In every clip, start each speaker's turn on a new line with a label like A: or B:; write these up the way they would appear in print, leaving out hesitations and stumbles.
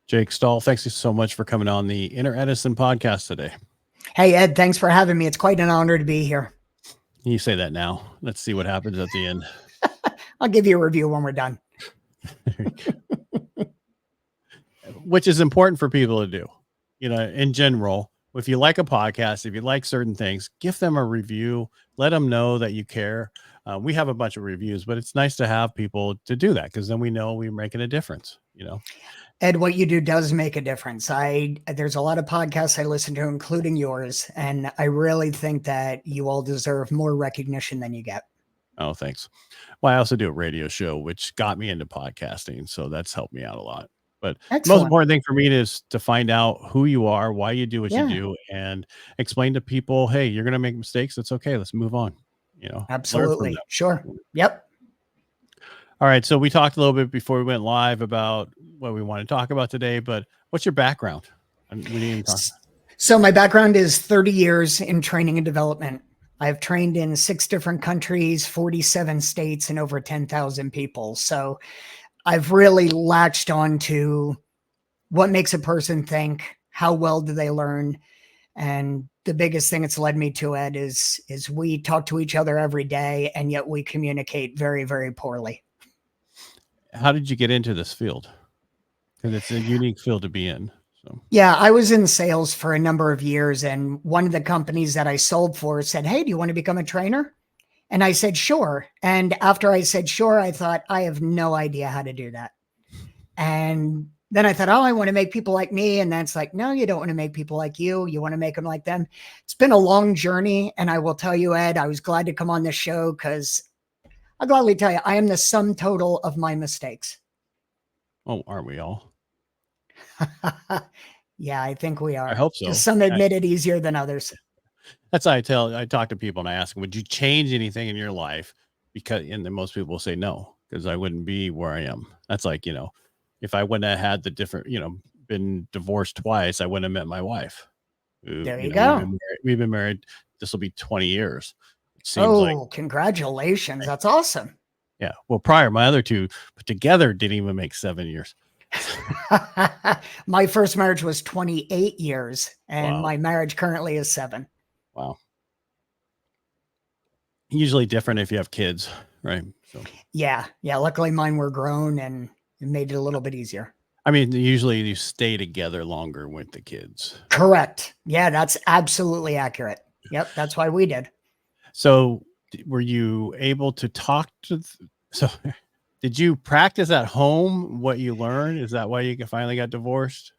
A: Jake Stahl, thanks so much for coming on the Inner Edison Podcast today.
B: Hey, Ed, thanks for having me. It's quite an honor to be here.
A: You say that now. Let's see what happens at the end.
B: I'll give you a review when we're done.
A: Which is important for people to do. You know, in general, if you like a podcast, if you like certain things, give them a review. Let them know that you care. We have a bunch of reviews, but it's nice to have people to do that because then we know we're making a difference, you know.
B: Ed, what you do does make a difference. There's a lot of podcasts I listen to, including yours, and I really think that you all deserve more recognition than you get.
A: Oh, thanks. Well, I also do a radio show, which got me into podcasting, so that's helped me out a lot. But the most important thing for me is to find out who you are, why you do what you do, and explain to people, hey, you're going to make mistakes. It's okay. Let's move on. You know,
B: absolutely. Sure. Yep.
A: All right. So we talked a little bit before we went live about what we want to talk about today, but what's your background? We didn't even talk.
B: So my background is 30 years in training and development. I've trained in 6 different countries, 47 states, and over 10,000 people. So I've really latched on to what makes a person think, how well do they learn? And the biggest thing it's led me to, Ed, is we talk to each other every day, and yet we communicate very, very poorly.
A: How did you get into this field? Because it's a unique field to be in. So.
B: Yeah, I was in sales for a number of years, and one of the companies that I sold for said, hey, do you want to become a trainer? And I said, sure. And after I said, sure, I thought, I have no idea how to do that. And then I thought, oh, I want to make people like me. And that's like, no, you don't want to make people like you. You want to make them like them. It's been a long journey. And I will tell you, Ed, I was glad to come on this show because I'll gladly tell you, I am the sum total of my mistakes.
A: Oh, aren't we all?
B: Yeah, I think we are.
A: I hope so.
B: Some admit it easier than others.
A: That's how I talk to people and I ask them, would you change anything in your life? And then most people will say no, because I wouldn't be where I am. That's like, you know, if I wouldn't have had the different, you know, been divorced twice, I wouldn't have met my wife.
B: There you go.
A: We've been married. This will be 20 years.
B: It seems like. Congratulations. That's awesome.
A: Yeah. Well, prior, my other two put together didn't even make 7 years.
B: My first marriage was 28 years and my marriage currently is 7.
A: Wow. Usually different if you have kids, right? So.
B: Yeah. Luckily mine were grown and it made it a little bit easier.
A: I mean, usually you stay together longer with the kids.
B: Correct. Yeah, that's absolutely accurate. Yep. That's why we did.
A: So were you able to talk to, did you practice at home what you learned? Is that why you finally got divorced?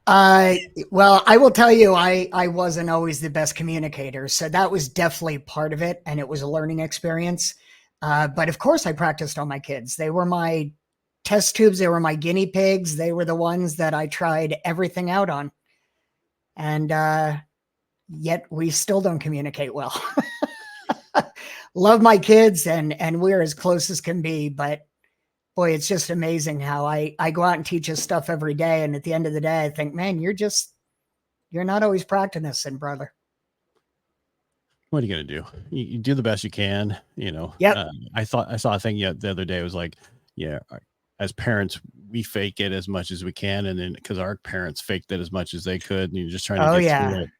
B: Well, I will tell you, I wasn't always the best communicator. So that was definitely part of it. And it was a learning experience. But of course I practiced on my kids. They were my test tubes. They were my guinea pigs. They were the ones that I tried everything out on. And, yet we still don't communicate well. Love my kids and we're as close as can be, but boy, it's just amazing how I go out and teach us stuff every day. And at the end of the day, I think, man, you're not always practicing, brother.
A: What are you going to do? You do the best you can, you know?
B: Yep.
A: I saw a thing the other day. It was like, yeah, as parents, we fake it as much as we can. And then because our parents faked it as much as they could, and you're just trying to get through it.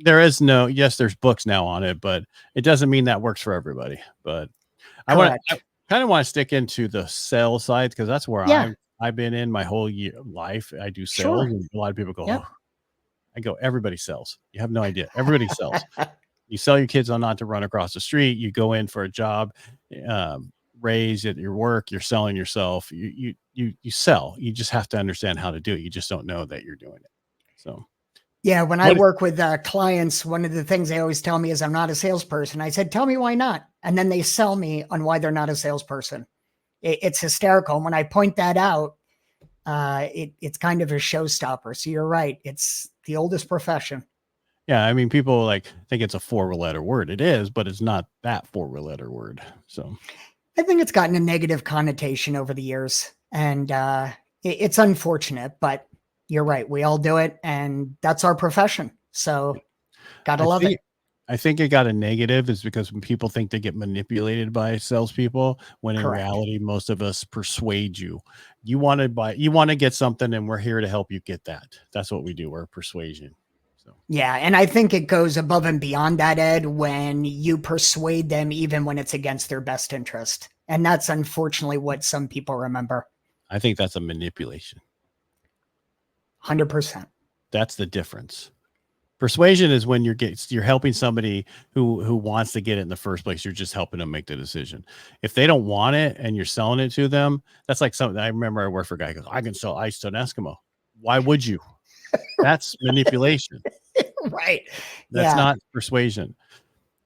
A: There's books now on it, but it doesn't mean that works for everybody. But I kind of want to stick into the sales side because that's where I've been in my whole life. I do sales, and a lot of people go, everybody sells. You have no idea. Everybody sells. You sell your kids on not to run across the street. You go in for a job, raise at your work. You're selling yourself. You sell. You just have to understand how to do it. You just don't know that you're doing it. So.
B: Yeah, when I work with clients, one of the things they always tell me is I'm not a salesperson. I said, tell me why not? And then they sell me on why they're not a salesperson. It's hysterical. And when I point that out, it's kind of a showstopper. So you're right. It's the oldest profession.
A: Yeah, I mean, people think it's a 4-letter word. It is, but it's not that 4-letter word. So
B: I think it's gotten a negative connotation over the years. And it's unfortunate, but you're right. We all do it. And that's our profession. So gotta love it.
A: I think it got a negative is because when people think they get manipulated by salespeople, when in
B: Correct.
A: reality, most of us persuade you. You want to buy, you want to get something, and we're here to help you get that. That's what we do. We're persuasion. So
B: Yeah, and I think it goes above and beyond that, Ed, when you persuade them even when it's against their best interest. And that's unfortunately what some people remember.
A: I think that's a manipulation.
B: 100%.
A: That's the difference. Persuasion is when you're helping somebody who wants to get it in the first place. You're just helping them make the decision. If they don't want it and you're selling it to them, that's like something I remember I worked for a guy who goes, I can sell ice to an Eskimo. Why would you? That's manipulation.
B: Right.
A: That's not persuasion.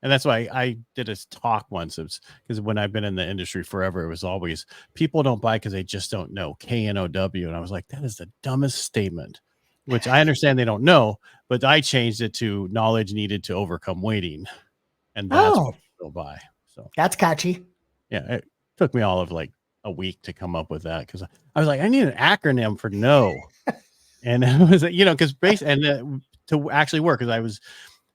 A: And that's why I did a talk once. It's because when I've been in the industry forever, it was always people don't buy because they just don't know. KNOW. And I was like, that is the dumbest statement, which I understand they don't know, but I changed it to knowledge needed to overcome waiting. And that's what people buy. So
B: that's catchy.
A: Yeah. It took me all of like a week to come up with that because I was like, I need an acronym for no. And it was, because to actually work, because I was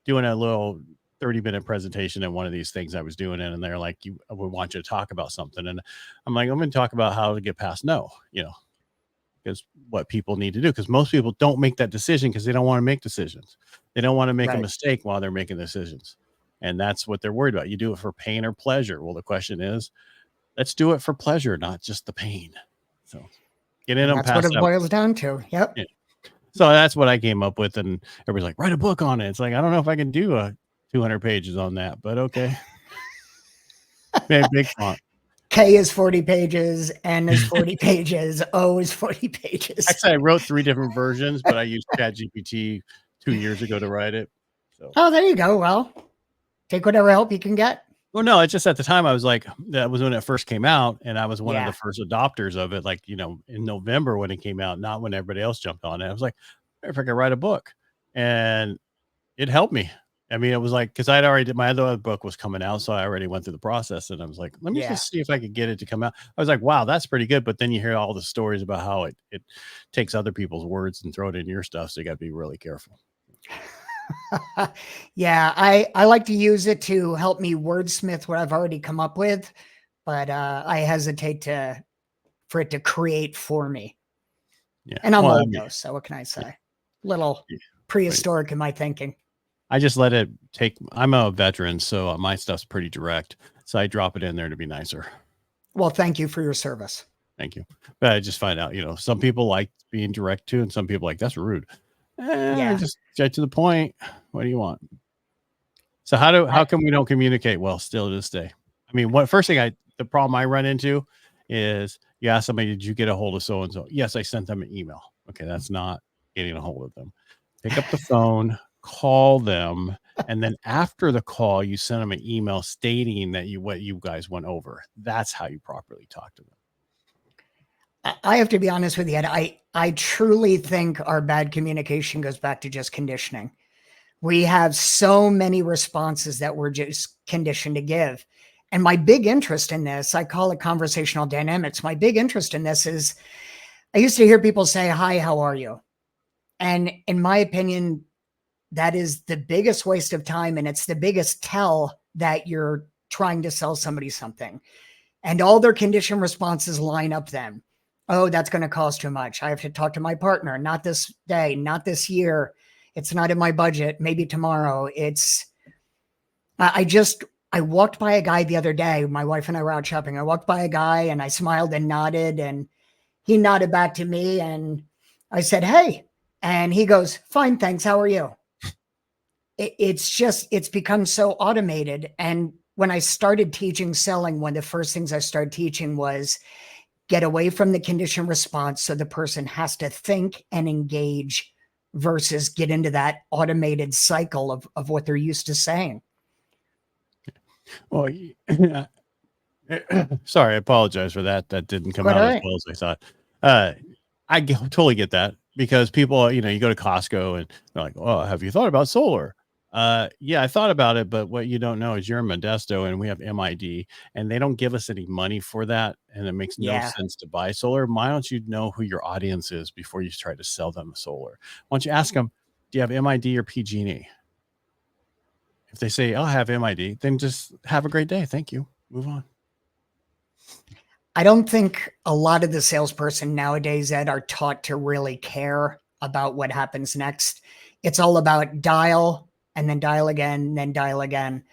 A: doing a little 30-minute presentation in one of these things I was doing it, and they're like, we want you to talk about something. And I'm like, I'm going to talk about how to get past no, because what people need to do, because most people don't make that decision because they don't want to make decisions. They don't want to make a mistake while they're making decisions. And that's what they're worried about. You do it for pain or pleasure. Well, the question is, let's do it for pleasure, not just the pain. So get in and
B: that's what it boils down to. Yep.
A: Yeah. So that's what I came up with. And everybody's like, write a book on it. It's like, I don't know if I can do 200 pages on that, but okay. Man, big font.
B: K is 40 pages, N is 40 pages, O is 40 pages.
A: Actually, I wrote 3 different versions, but I used ChatGPT 2 years ago to write it. So.
B: Oh, there you go. Well, take whatever help you can get.
A: Well, no, it's just at the time I was like, that was when it first came out, and I was one of the first adopters of it, like, in November when it came out, not when everybody else jumped on it. I was like, if I could write a book, and it helped me. I mean, it was like, because I'd already my other book was coming out, so I already went through the process, and I was like, let me just see if I could get it to come out. I was like, wow, that's pretty good. But then you hear all the stories about how it takes other people's words and throw it in your stuff, so you got to be really careful.
B: Yeah, I like to use it to help me wordsmith what I've already come up with, but I hesitate for it to create for me. Yeah, and I'm old though, so what can I say? Little prehistoric in my thinking.
A: I just let it take. I'm a veteran, so my stuff's pretty direct. So I drop it in there to be nicer.
B: Well, thank you for your service.
A: Thank you. But I just find out, some people like being direct too, and some people like that's rude. Just get to the point. What do you want? So how come we don't communicate well still to this day? I mean, the problem I run into is you ask somebody, did you get a hold of so-and-so? Yes, I sent them an email. Okay, that's not getting a hold of them. Pick up the phone, call them, and then after the call, you send them an email stating that what you guys went over. That's how you properly talk to them.
B: I have to be honest with you, Ed. I truly think our bad communication goes back to just conditioning. We have so many responses that we're just conditioned to give. And my big interest in this, I call it conversational dynamics. My big interest in this is I used to hear people say, hi, how are you? And in my opinion, that is the biggest waste of time. And it's the biggest tell that you're trying to sell somebody something. And all their conditioned responses line up then. Oh, that's going to cost too much. I have to talk to my partner. Not this day, not this year. It's not in my budget. Maybe tomorrow. I walked by a guy the other day. My wife and I were out shopping. I walked by a guy and I smiled and nodded, and he nodded back to me and I said, hey, and he goes, fine, thanks. How are you? It's become so automated. And when I started teaching selling, one of the first things I started teaching was get away from the conditioned response. So the person has to think and engage versus get into that automated cycle of what they're used to saying.
A: Well, sorry, I apologize for that. That didn't come out as well as I thought. I totally get that because people, you go to Costco and they're like, oh, have you thought about solar? Yeah, I thought about it, but what you don't know is you're in Modesto and we have MID and they don't give us any money for that. And it makes no sense to buy solar. Why don't you know who your audience is before you try to sell them solar? Why don't you ask them, do you have MID or PG&E? If they say, I'll have MID, then just have a great day. Thank you. Move on.
B: I don't think a lot of the salesperson nowadays, Ed, are taught to really care about what happens next. It's all about dial and then dial again, then dial again.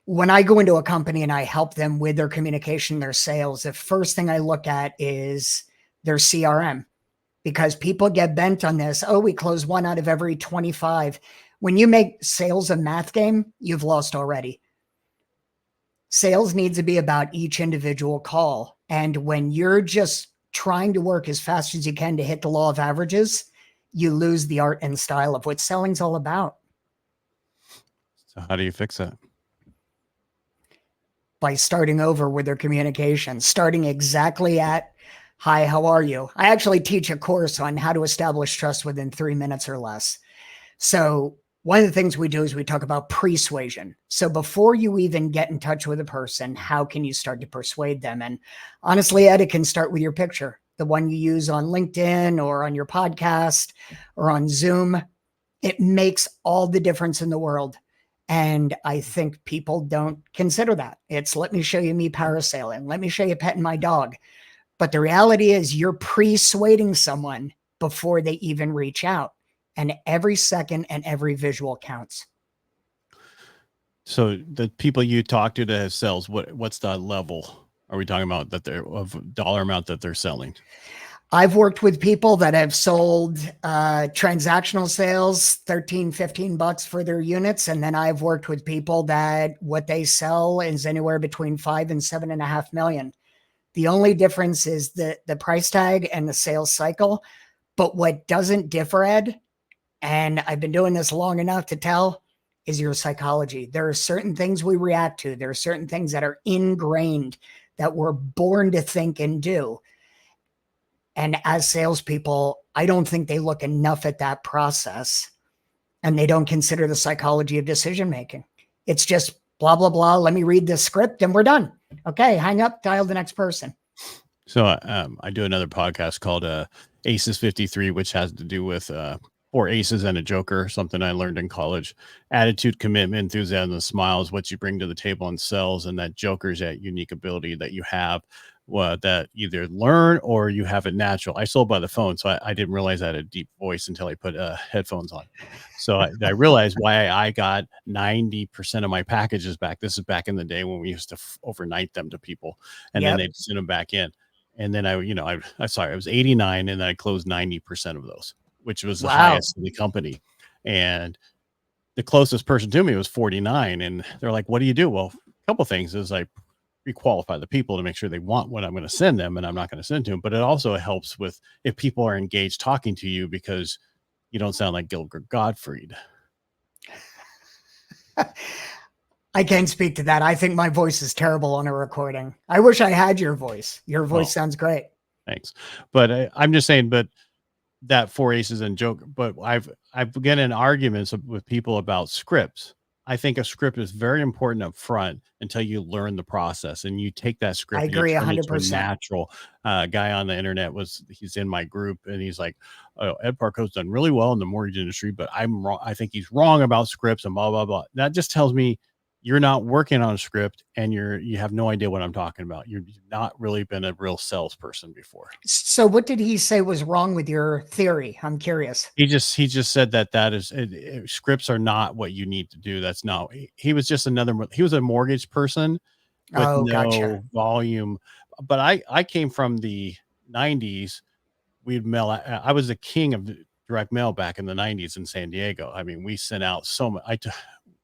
B: When I go into a company and I help them with their communication, their sales, the first thing I look at is their CRM, because people get bent on this. Oh, we close 1 out of every 25. When you make sales a math game, you've lost already. Sales needs to be about each individual call. And when you're just trying to work as fast as you can to hit the law of averages, you lose the art and style of what selling's all about.
A: So how do you fix that?
B: By starting over with their communication, starting exactly at, hi, how are you? I actually teach a course on how to establish trust within 3 minutes or less. So one of the things we do is we talk about persuasion. So before you even get in touch with a person, how can you start to persuade them? And honestly, Ed, it can start with your picture, the one you use on LinkedIn or on your podcast or on Zoom. It makes all the difference in the world. And I think people don't consider that. It's, let me show you me parasailing. Let me show you petting my dog. But the reality is you're persuading someone before they even reach out. And every second and every visual counts.
A: So the people you talk to that have sales, what's the level are we talking about that they're of dollar amount that they're selling?
B: I've worked with people that have sold transactional sales, $13-15 for their units. And then I've worked with people that what they sell is anywhere between 5 and 7.5 million. The only difference is the price tag and the sales cycle. But what doesn't differ, Ed, and I've been doing this long enough to tell, is your psychology. There are certain things we react to. There are certain things that are ingrained that we're born to think and do. And as salespeople, I don't think they look enough at that process, and they don't consider the psychology of decision making. It's just blah, blah, blah. Let me read this script and we're done. Okay, hang up, dial the next person.
A: So I do another podcast called Aces 53, which has to do with 4 aces and a joker, something I learned in college. Attitude, commitment, enthusiasm, and smile is what you bring to the table in sales, and that joker is that unique ability that you have that either learn or you have it natural. I sold by the phone, so I didn't realize I had a deep voice until I put headphones on. So I realized why I got 90% of my packages back. This is back in the day when we used to overnight them to people, and then they'd send them back in. And then I was 89, and then I closed 90% of those, which was the highest in the company. And the closest person to me was 49. And they're like, what do you do? Well, a couple of things is I pre-qualify the people to make sure they want what I'm going to send them, and I'm not going to send to them. But it also helps with if people are engaged talking to you, because you don't sound like Gilbert Gottfried.
B: I can't speak to that. I think my voice is terrible on a recording. I wish I had your voice. Your voice sounds great.
A: Thanks. But I'm just saying, but that 4 aces and joke, but I've get in arguments with people about scripts. I think a script is very important up front until you learn the process and you take that script.
B: I agree
A: 100%. Natural guy on the internet he's in my group, and he's like, oh, Ed Parcaut's done really well in the mortgage industry, but I'm wrong. I think he's wrong about scripts and blah, blah, blah. That just tells me you're not working on a script, and you have no idea what I'm talking about. You've not really been a real salesperson before.
B: So what did he say was wrong with your theory? I'm curious.
A: He just said that is scripts are not what you need to do. That's not, he was just he was a mortgage person with no volume. But I came from the 90s. I was the king of direct mail back in the 90s in San Diego. I mean, we sent out so much.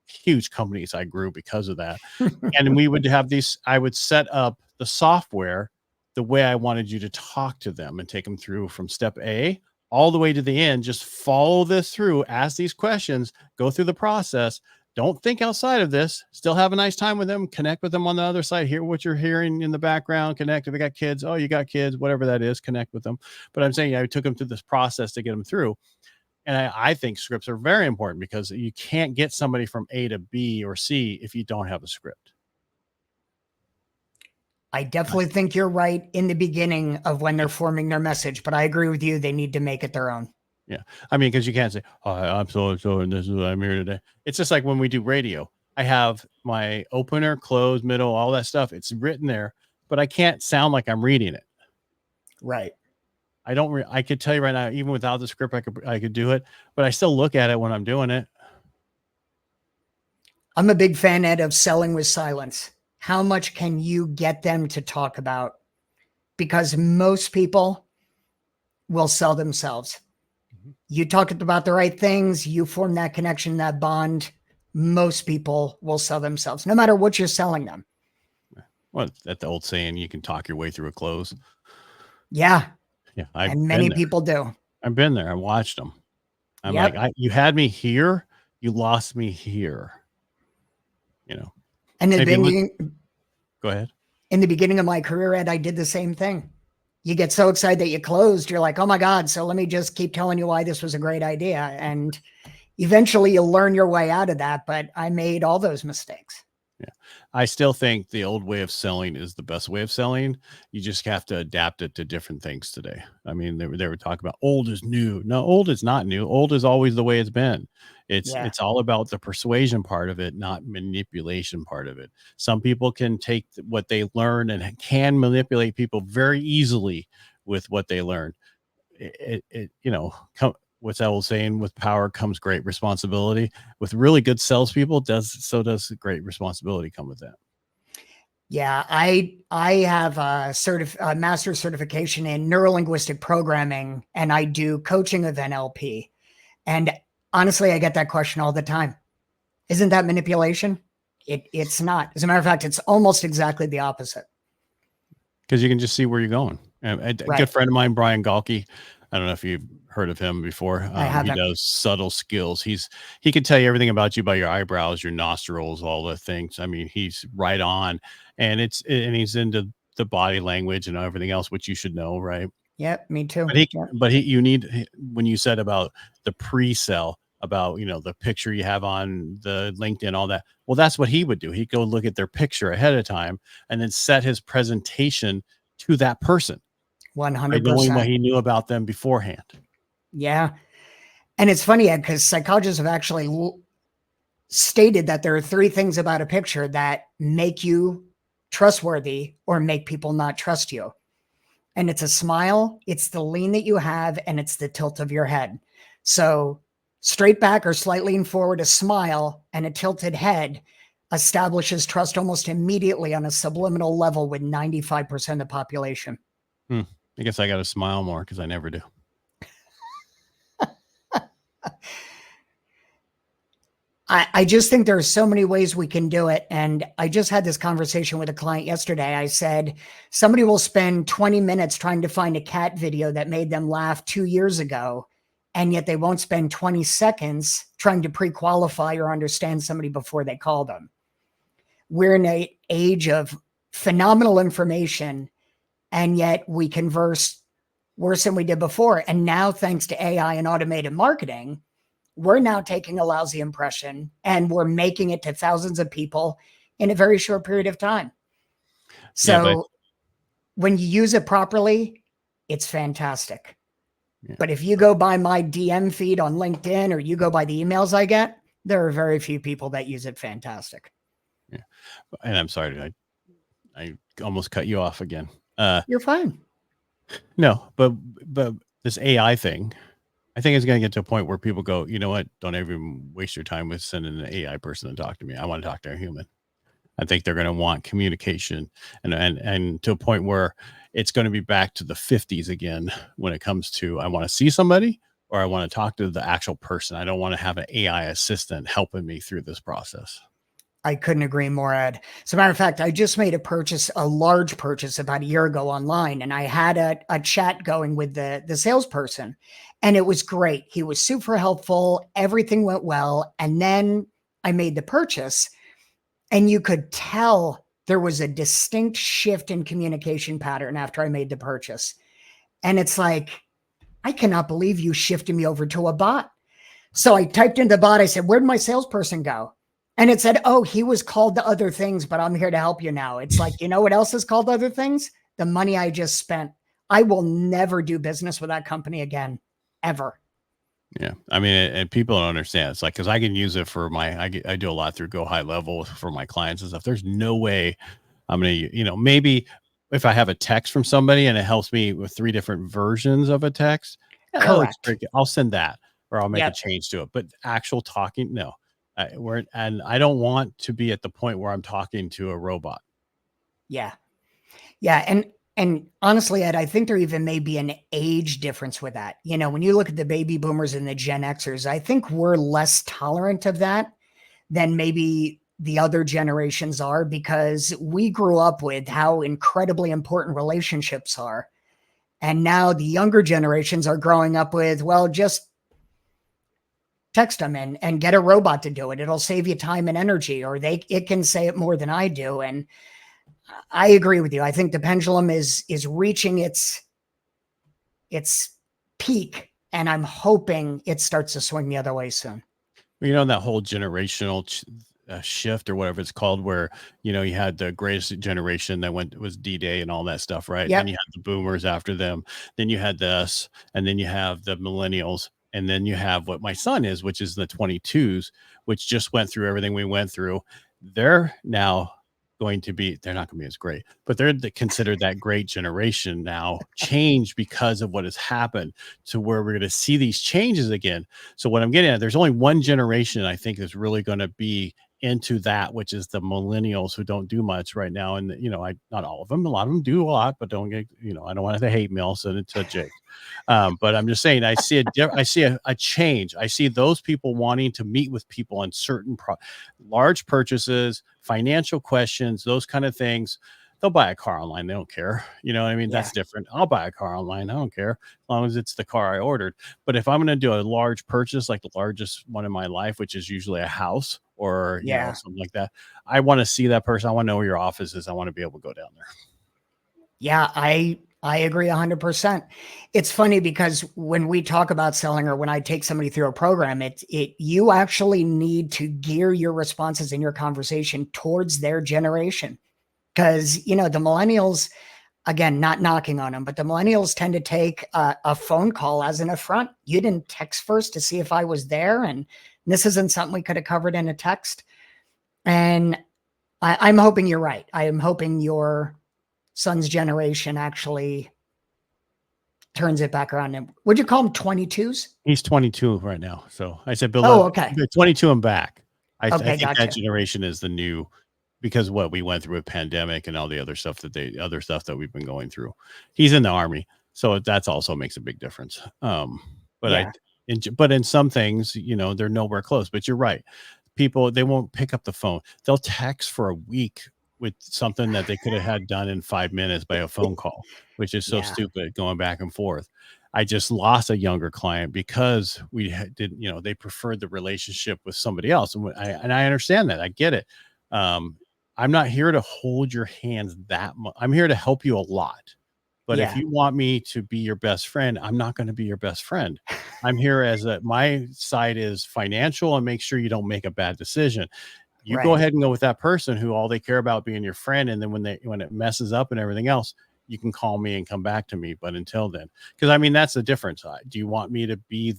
A: Huge companies I grew because of that. And we would have I would set up the software the way I wanted you to talk to them and take them through from step A all the way to the end. Just follow this through, ask these questions, go through the process. Don't think outside of this. Still have a nice time with them. Connect with them on the other side. Hear what you're hearing in the background. Connect. If they got kids, oh, you got kids, whatever that is, connect with them. But I'm saying I took them through this process to get them through. And I think scripts are very important, because you can't get somebody from A to B or C if you don't have a script.
B: I definitely think you're right in the beginning of when they're forming their message, but I agree with you. They need to make it their own.
A: Yeah. I mean, because you can't say, "Hi, I'm so and so, and this is what I'm here today." It's just like when we do radio. I have my opener, close, middle, all that stuff. It's written there, but I can't sound like I'm reading it.
B: Right.
A: I don't. I could tell you right now, even without the script, I could do it, but I still look at it when I'm doing it.
B: I'm a big fan, Ed, of selling with silence. How much can you get them to talk about? Because most people will sell themselves. You talk about the right things, you form that connection, that bond. Most people will sell themselves, no matter what you're selling them.
A: Well, that's the old saying, you can talk your way through a close.
B: Yeah.
A: Yeah.
B: And many people do.
A: I've been there. I watched them. I'm
B: Yep.
A: like, you had me here. You lost me here. You know,
B: And
A: go ahead.
B: In the beginning of my career, Ed, I did the same thing. You get so excited that you closed. You're like, oh my God. So let me just keep telling you why this was a great idea. And eventually you'll learn your way out of that. But I made all those mistakes.
A: Yeah. I still think the old way of selling is the best way of selling. You just have to adapt it to different things today. I mean, they were talking about old is new. No, old is not new. Old is always the way it's been. It's all about the persuasion part of it, not manipulation part of it. Some people can take what they learn and can manipulate people very easily with what they learn. What's that old saying? With power comes great responsibility. With really good salespeople, does great responsibility come with that?
B: Yeah, I have a master's certification in neurolinguistic programming, and I do coaching of NLP. And honestly, I get that question all the time. Isn't that manipulation? It's not. As a matter of fact, it's almost exactly the opposite.
A: Because you can just see where you're going. A good friend of mine, Brian Galke, I don't know if you've heard of him before.
B: I haven't.
A: He does subtle skills. He can tell you everything about you by your eyebrows, your nostrils, all the things. I mean, he's right on, and he's into the body language and everything else, which you should know, right?
B: Yep, me too.
A: You need, when you said about the pre-sell, about, the picture you have on the LinkedIn, all that. Well, that's what he would do. He'd go look at their picture ahead of time and then set his presentation to that person.
B: 100%.
A: Knowing what he knew about them beforehand.
B: Yeah. And it's funny, Ed, because psychologists have actually stated that there are 3 things about a picture that make you trustworthy or make people not trust you. And it's a smile, it's the lean that you have, and it's the tilt of your head. So straight back or slightly lean forward, a smile and a tilted head establishes trust almost immediately on a subliminal level with 95% of the population.
A: I guess I got to smile more because I never do.
B: I just think there are so many ways we can do it. And I just had this conversation with a client yesterday. I said, somebody will spend 20 minutes trying to find a cat video that made them laugh 2 years ago, and yet they won't spend 20 seconds trying to pre-qualify or understand somebody before they call them. We're in an age of phenomenal information, and yet we converse worse than we did before. And now, thanks to AI and automated marketing, we're now taking a lousy impression and we're making it to thousands of people in a very short period of time. So when you use it properly, it's fantastic. Yeah. But if you go by my DM feed on LinkedIn or you go by the emails I get, there are very few people that use it fantastic.
A: Yeah. And I'm sorry, I almost cut you off again.
B: You're fine.
A: No, but this AI thing, I think it's going to get to a point where people go, you know what? Don't even waste your time with sending an AI person to talk to me. I want to talk to a human. I think they're going to want communication and to a point where it's going to be back to the 50s again when it comes to, I want to see somebody or I want to talk to the actual person. I don't want to have an AI assistant helping me through this process.
B: I couldn't agree more, Ed. As a matter of fact, I just made a large purchase about a year ago online, and I had a chat going with the salesperson, and it was great. He was super helpful. Everything went well. And then I made the purchase, and you could tell there was a distinct shift in communication pattern after I made the purchase. And it's like, I cannot believe you shifted me over to a bot. So I typed into the bot. I said, where'd my salesperson go? And it said, oh, he was called to other things, but I'm here to help you now. It's like, you know what else is called other things? The money I just spent. I will never do business with that company again, ever.
A: Yeah. I mean, and people don't understand. It's like, cause I can use it for I do a lot through Go High Level for my clients and stuff. There's no way I'm going to, maybe if I have a text from somebody and it helps me with 3 different versions of a text, yeah, that looks
B: Correct.
A: great. I'll send that or I'll make a
B: Yep.
A: change to it. But actual talking, no. And I don't want to be at the point where I'm talking to a robot.
B: Yeah. Yeah. And honestly, Ed, I think there even may be an age difference with that. When you look at the baby boomers and the Gen Xers, I think we're less tolerant of that than maybe the other generations are, because we grew up with how incredibly important relationships are. And now the younger generations are growing up with, well, just text them and get a robot to do it. It'll save you time and energy, or it can say it more than I do. And I agree with you. I think the pendulum is reaching its peak, and I'm hoping it starts to swing the other way soon.
A: That whole generational shift or whatever it's called, where you had the greatest generation that was D-Day and all that stuff, right?
B: Yep.
A: Then you had the boomers after them, then you had us, and then you have the millennials, and then you have what my son is, which is the 22s, which just went through everything we went through. They're now they're not going to be as great, but they're considered that great generation now, changed because of what has happened, to where we're going to see these changes again. So what I'm getting at, there's only one generation I think is really going to be into that, which is the millennials, who don't do much right now. And not all of them, a lot of them do a lot, but don't get, I don't want to hate mail, send it to Jake. But I'm just saying, I see a change. I see those people wanting to meet with people on certain large purchases, financial questions, those kind of things. They'll buy a car online. They don't care. You know what I mean?
B: Yeah.
A: That's different. I'll buy a car online. I don't care, as long as it's the car I ordered. But if I'm going to do a large purchase, like the largest one in my life, which is usually a house or something like that, I want to see that person. I want to know where your office is. I want to be able to go down there.
B: Yeah, I agree 100%. It's funny because when we talk about selling, or when I take somebody through a program, you actually need to gear your responses in your conversation towards their generation. Because, the millennials, again, not knocking on them, but the millennials tend to take a phone call as an affront. You didn't text first to see if I was there, and this isn't something we could have covered in a text. And I'm hoping you're right. I am hoping your son's generation actually turns it back around. And would you call him 22s?
A: He's 22 right now. So I said, Bill,
B: okay.
A: 22 and back. I think
B: gotcha.
A: that generation is the new, because what we went through with pandemic and all the other stuff that we've been going through. He's in the Army, so that's also makes a big difference. But in some things, they're nowhere close. But you're right. People, they won't pick up the phone. They'll text for a week with something that they could have had done in 5 minutes by a phone call, which is so stupid, going back and forth. I just lost a younger client because we didn't, they preferred the relationship with somebody else. And I understand that. I get it. I'm not here to hold your hands that much. I'm here to help you a lot. But if you want me to be your best friend, I'm not going to be your best friend. I'm here my side is financial, and make sure you don't make a bad decision. You go ahead and go with that person who all they care about being your friend. And then when it messes up and everything else, you can call me and come back to me. But until then, because that's the difference. Do you want me to be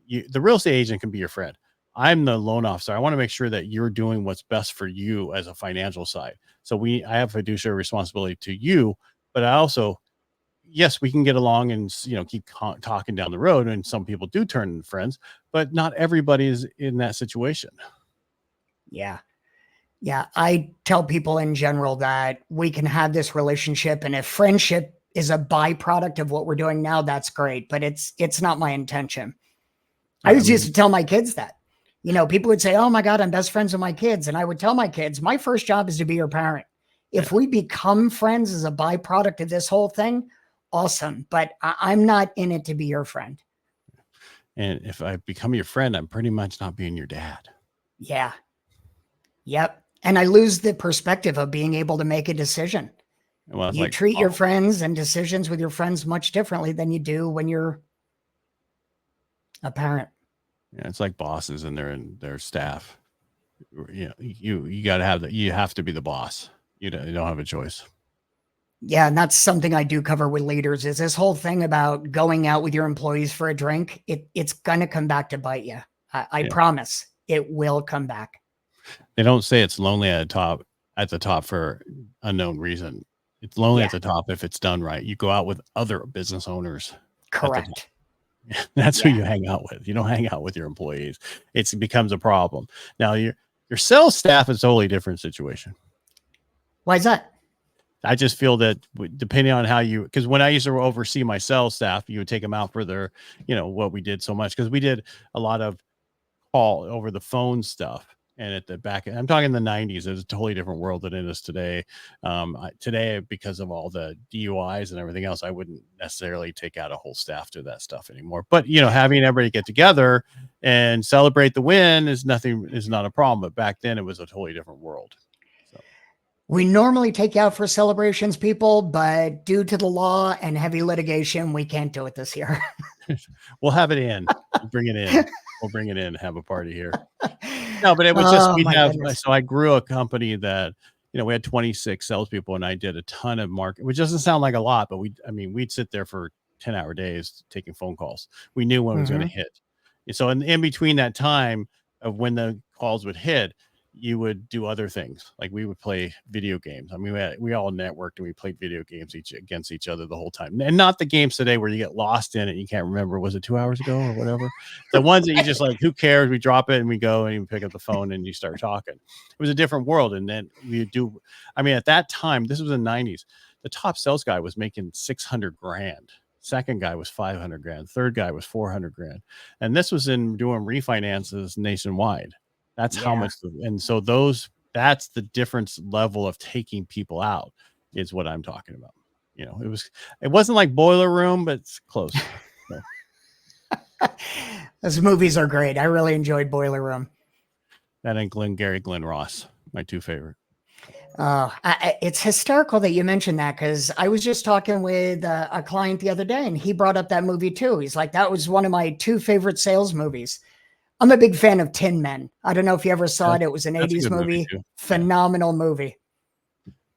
A: the real estate agent can be your friend. I'm the loan officer. I want to make sure that you're doing what's best for you as a financial side. So I have fiduciary responsibility to you, but I also, yes, we can get along and, keep talking down the road. And some people do turn into friends, but not everybody is in that situation.
B: Yeah. Yeah, I tell people in general that we can have this relationship, and if friendship is a byproduct of what we're doing now, that's great, but it's not my intention. I used to tell my kids that. People would say, "Oh my God, I'm best friends with my kids." And I would tell my kids, my first job is to be your parent. If we become friends as a byproduct of this whole thing, awesome. But I'm not in it to be your friend.
A: And if I become your friend, I'm pretty much not being your dad.
B: Yeah. Yep. And I lose the perspective of being able to make a decision. Well, you treat your friends and decisions with your friends much differently than you do when you're a parent.
A: Yeah, it's like bosses and their staff. You got to have that. You have to be the boss. You don't have a choice.
B: Yeah, and that's something I do cover with leaders is this whole thing about going out with your employees for a drink. It's going to come back to bite you. I
A: Yeah.
B: promise it will come back.
A: They don't say it's lonely at the top for unknown reason. It's lonely at the top if it's done right. You go out with other business owners.
B: Correct.
A: That's who you hang out with. You don't hang out with your employees. It becomes a problem. Now your sales staff is a totally different situation.
B: Why is that?
A: I just feel that depending on how because when I used to oversee my sales staff, you would take them out for their, what we did so much, because we did a lot of call over the phone stuff. And at the back, I'm talking the 90s, it was a totally different world than it is today. Today, because of all the DUIs and everything else, I wouldn't necessarily take out a whole staff to that stuff anymore. But, having everybody get together and celebrate the win is not a problem. But back then it was a totally different world.
B: We normally take you out for celebrations, people, but due to the law and heavy litigation, we can't do it this year.
A: We'll have it in. Bring it in. We'll bring it in. Have a party here. No, but it was just so I grew a company that we had 26 salespeople, and I did a ton of marketing, which doesn't sound like a lot, but we'd sit there for 10-hour days taking phone calls. We knew when it was going to hit. And so in between that time of when the calls would hit, you would do other things. Like we would play video games. I mean, we all networked and we played video games against each other the whole time. And not the games today where you get lost in it. And you can't remember, was it 2 hours ago or whatever? The ones that you just like, who cares? We drop it and we go and you pick up the phone and you start talking. It was a different world. And then at that time, this was in the 90s, the top sales guy was making $600,000. Second guy was 500 grand. Third guy was 400 grand. And this was in doing refinances nationwide. That's how much. And so that's the difference level of taking people out is what I'm talking about. It wasn't like Boiler Room, but it's close.
B: Those movies are great. I really enjoyed Boiler Room.
A: That and Glenn Ross, my two favorite.
B: It's hysterical that you mentioned that, because I was just talking with a client the other day and he brought up that movie too. He's like, that was one of my two favorite sales movies. I'm a big fan of Tin Men. I don't know if you ever saw it. It was an 80s movie. Phenomenal movie.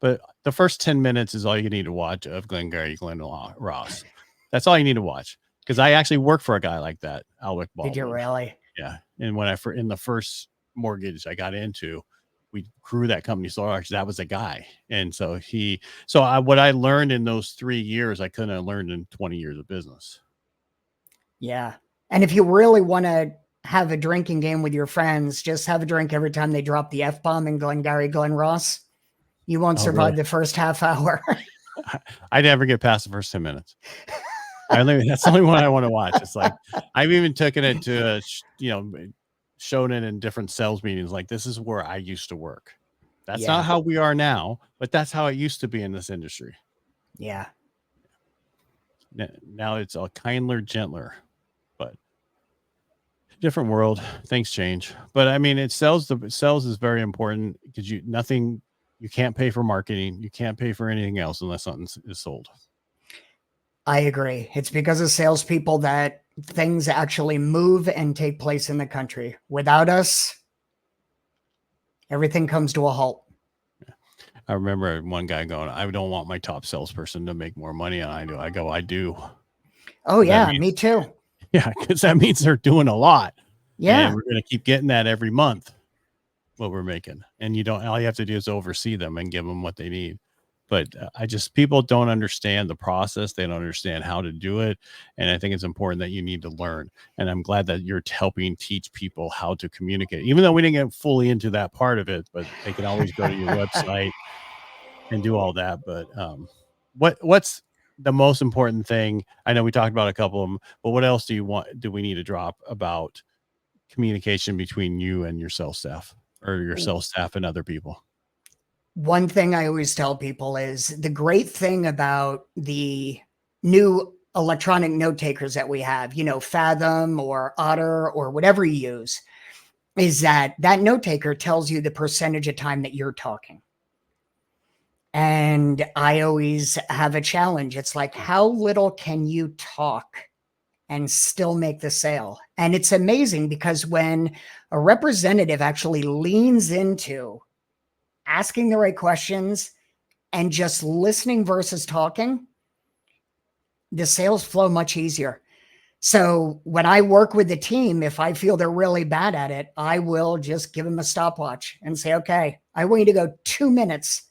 A: But the first 10 minutes is all you need to watch of Glenn Ross. That's all you need to watch. Because I actually worked for a guy like that, Alec Baldwin.
B: Did you really?
A: Yeah. And when in the first mortgage I got into, we grew that company so large. That was a guy. And so what I learned in those 3 years, I couldn't have learned in 20 years of business.
B: Yeah. And if you really want to have a drinking game with your friends, just have a drink every time they drop the F-bomb in Glenn Ross. You won't survive the first half hour.
A: I never get past the first 10 minutes. That's the only one I want to watch. It's like, I've even taken it to, shown it in different sales meetings. Like, this is where I used to work. That's not how we are now, but that's how it used to be in this industry.
B: Yeah.
A: Now it's a kinder, gentler, but different world. Things change. But sales is very important, because you can't pay for marketing. You can't pay for anything else unless something is sold.
B: I agree. It's because of salespeople that things actually move and take place in the country. Without us, everything comes to a halt.
A: I remember one guy going, I don't want my top salesperson to make more money than I do. I go, I do.
B: Oh, yeah, me too.
A: Yeah, because that means they're doing a lot.
B: Yeah.
A: And we're going to keep getting that every month, what we're making. And all you have to do is oversee them and give them what they need. But people don't understand the process. They don't understand how to do it. And I think it's important that you need to learn. And I'm glad that you're helping teach people how to communicate, even though we didn't get fully into that part of it, but they can always go to your website and do all that. But what's the most important thing? I know we talked about a couple of them, but what else do we need to drop about communication between you and your sales staff, or your sales staff and other people?
B: One thing I always tell people is the great thing about the new electronic note takers that we have, Fathom or Otter or whatever you use, is that note taker tells you the percentage of time that you're talking. And I always have a challenge. It's like, how little can you talk and still make the sale? And it's amazing, because when a representative actually leans into asking the right questions and just listening versus talking, the sales flow much easier. So when I work with the team, if I feel they're really bad at it, I will just give them a stopwatch and say, okay, I want you to go 2 minutes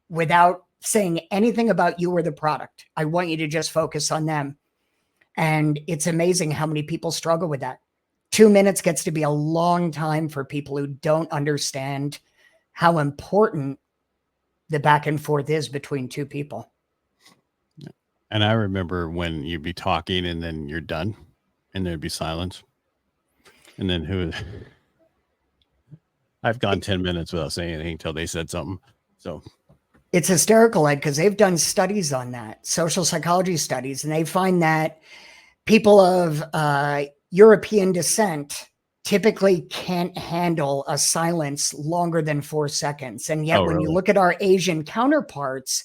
B: without saying anything about you or the product. I want you to just focus on them. And it's amazing how many people struggle with that. 2 minutes gets to be a long time for people who don't understand how important the back and forth is between two people.
A: And I remember when you'd be talking and then you're done and there'd be silence. And then I've gone 10 minutes without saying anything until they said something. So
B: it's hysterical, Ed, because they've done studies on that, social psychology studies, and they find that people of European descent typically can't handle a silence longer than 4 seconds. And yet when you look at our Asian counterparts,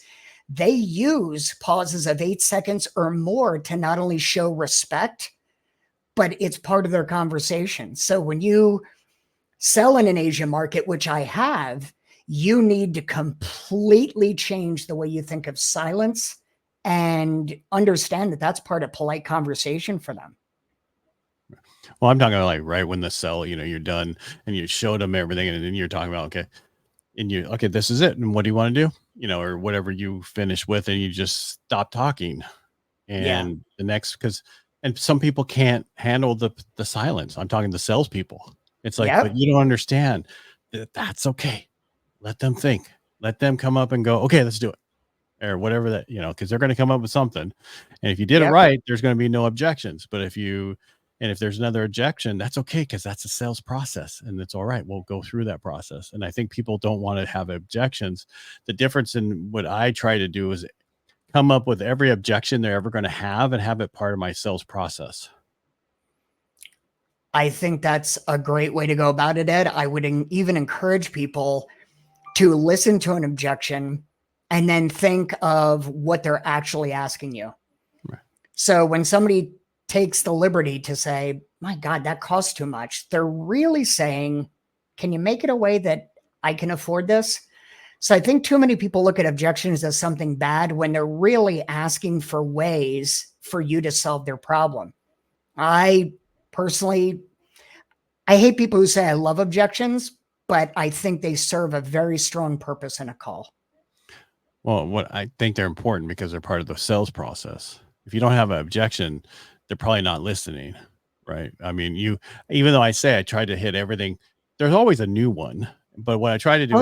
B: they use pauses of 8 seconds or more to not only show respect, but it's part of their conversation. So when you sell in an Asian market, which I have, you need to completely change the way you think of silence and understand that that's part of polite conversation for them.
A: Well, I'm talking about like right when the sell, you're done and you showed them everything and then you're talking about, okay, this is it. And what do you want to do? Or whatever you finish with, and you just stop talking. And the next, and some people can't handle the silence. I'm talking to salespeople. It's like, but you don't understand that that's okay. Let them think, let them come up and go, okay, let's do it. Or whatever that, because they're going to come up with something. And if you did it right, there's going to be no objections. But if there's another objection, that's okay, because that's a sales process and it's all right. We'll go through that process. And I think people don't want to have objections. The difference in what I try to do is come up with every objection they're ever going to have and have it part of my sales process.
B: I think that's a great way to go about it, Ed. I would even encourage people to listen to an objection and then think of what they're actually asking you. Right. So when somebody takes the liberty to say, my God, that costs too much, they're really saying, can you make it a way that I can afford this? So I think too many people look at objections as something bad when they're really asking for ways for you to solve their problem. I hate people who say I love objections, but I think they serve a very strong purpose in a call.
A: Well, what I think they're important because they're part of the sales process. If you don't have an objection, they're probably not listening, right? I mean, even though I say I try to hit everything, there's always a new one. But what I try to do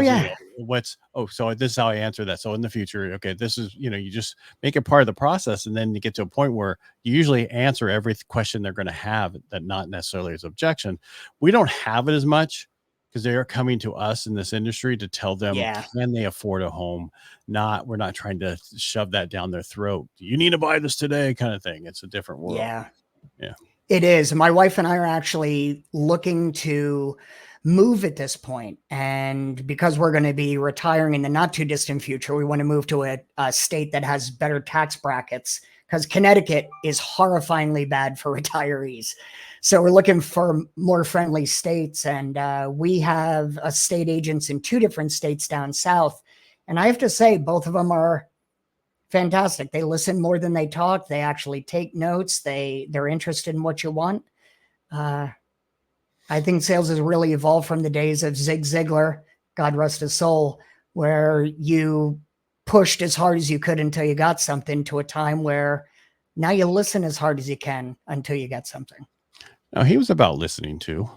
A: so this is how I answer that. So in the future, okay, this is, you just make it part of the process. And then you get to a point where you usually answer every question they're going to have that not necessarily is objection. We don't have it as much because they are coming to us in this industry to tell them, can they afford a home? We're not trying to shove that down their throat. You need to buy this today kind of thing. It's a different world.
B: Yeah. It is. My wife and I are actually looking to move at this point. And because we're going to be retiring in the not too distant future, we want to move to a state that has better tax brackets, because Connecticut is horrifyingly bad for retirees. So we're looking for more friendly states. And we have estate agents in 2 different states down south. And I have to say, both of them are fantastic. They listen more than they talk. They actually take notes. They're interested in what you want. I think sales has really evolved from the days of Zig Ziglar, God rest his soul, where you pushed as hard as you could until you got something, to a time where now you listen as hard as you can until you get something.
A: No, he was about listening too.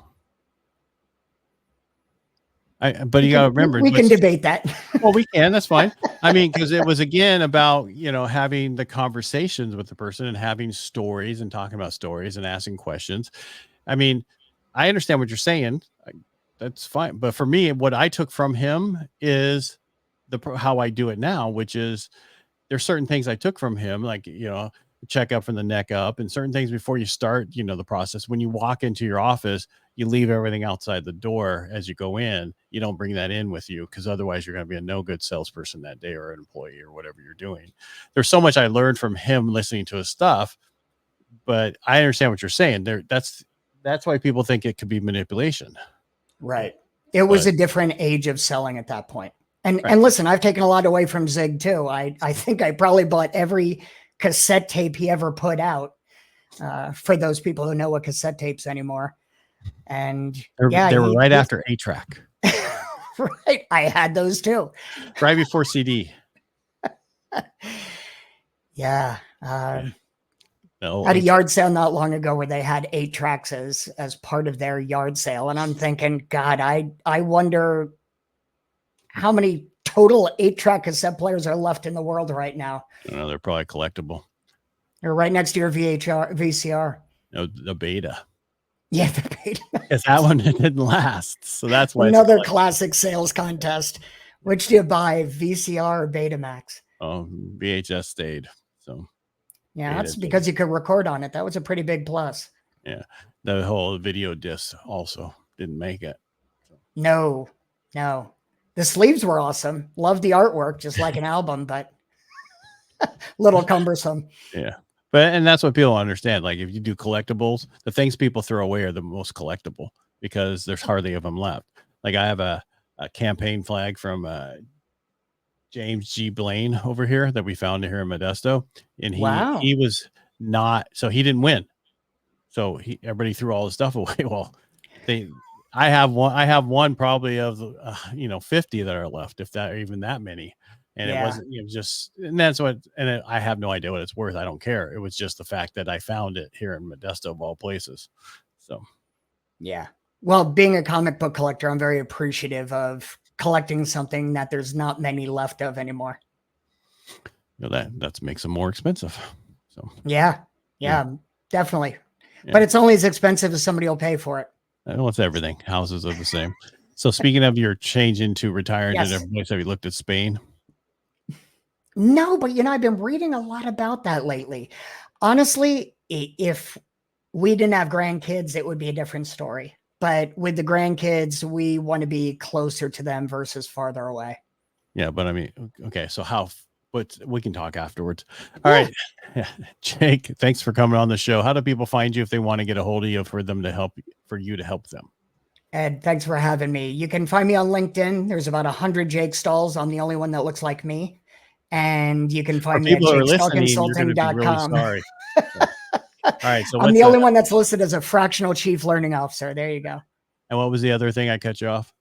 A: But you got to remember,
B: we can debate that.
A: Well, we can. That's fine. I mean, because it was again about having the conversations with the person and having stories and talking about stories and asking questions. I mean, I understand what you're saying. That's fine. But for me, what I took from him is how I do it now, which is there's certain things I took from him, like check up from the neck up, and certain things before you start the process. When you walk into your office, you leave everything outside the door as you go in. You don't bring that in with you, because otherwise you're going to be a no good salesperson that day, or an employee, or whatever you're doing. There's so much I learned from him listening to his stuff, but I understand what you're saying there. That's why people think it could be manipulation.
B: Right. It was a different age of selling at that point. And listen, I've taken a lot away from Zig too. I think I probably bought every cassette tape he ever put out, for those people who know what cassette tapes anymore. And
A: they were right after 8-track.
B: Right. I had those too.
A: Right before CD.
B: Yeah. Had a yard sale not long ago where they had 8 tracks as part of their yard sale. And I'm thinking, God, I wonder how many total 8-track cassette players are left in the world right now.
A: They're probably collectible.
B: They're right next to your VCR.
A: No, the Beta.
B: Yeah, the Beta.
A: Because that one didn't last. So that's why
B: another classic sales contest. Which do you buy, VCR or Betamax?
A: Oh, VHS stayed. So
B: yeah, that's because you could record on it. That was a pretty big plus.
A: Yeah, the whole video disc also didn't make it.
B: No. The sleeves were awesome. Loved the artwork, just like an album, but little cumbersome.
A: Yeah. And that's what people understand. Like if you do collectibles, the things people throw away are the most collectible because there's hardly of them left. Like I have a campaign flag from James G. Blaine over here that we found here in Modesto. And he was not, so he didn't win. So everybody threw all the stuff away. Well, I have one probably of 50 that are left, if that, or even that many. And it wasn't, and that's what, and I have no idea what it's worth. I don't care. It was just the fact that I found it here in Modesto of all places. So,
B: yeah. Well, being a comic book collector, I'm very appreciative of collecting something that there's not many left of anymore.
A: That makes them more expensive. So,
B: yeah, definitely. Yeah. But it's only as expensive as somebody will pay for it.
A: Well, it's everything. Houses are the same. So speaking of your change into retiring, have you looked at Spain?
B: No, but I've been reading a lot about that lately. Honestly, if we didn't have grandkids, it would be a different story. But with the grandkids, we want to be closer to them versus farther away.
A: Yeah, but I mean, okay, so but we can talk afterwards. All right. Yeah. Jake, thanks for coming on the show. How do people find you if they want to get a hold of you for you to help them?
B: Ed, thanks for having me. You can find me on LinkedIn. There's about 100 Jake Stalls. I'm the only one that looks like me. And you can find me at jakestahlconsulting.com.
A: Really sorry. All right. So
B: I'm the only one that's listed as a fractional chief learning officer. There you go.
A: And what was the other thing I cut you off?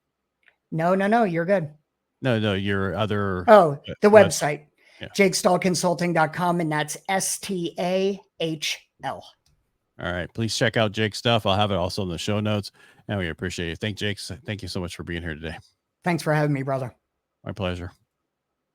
B: No, you're good.
A: No, your other.
B: Oh, the website, jakestahlconsulting.com. And that's STAHL.
A: All right. Please check out Jake's stuff. I'll have it also in the show notes. And we appreciate it. Thank you so much for being here today.
B: Thanks for having me, brother.
A: My pleasure.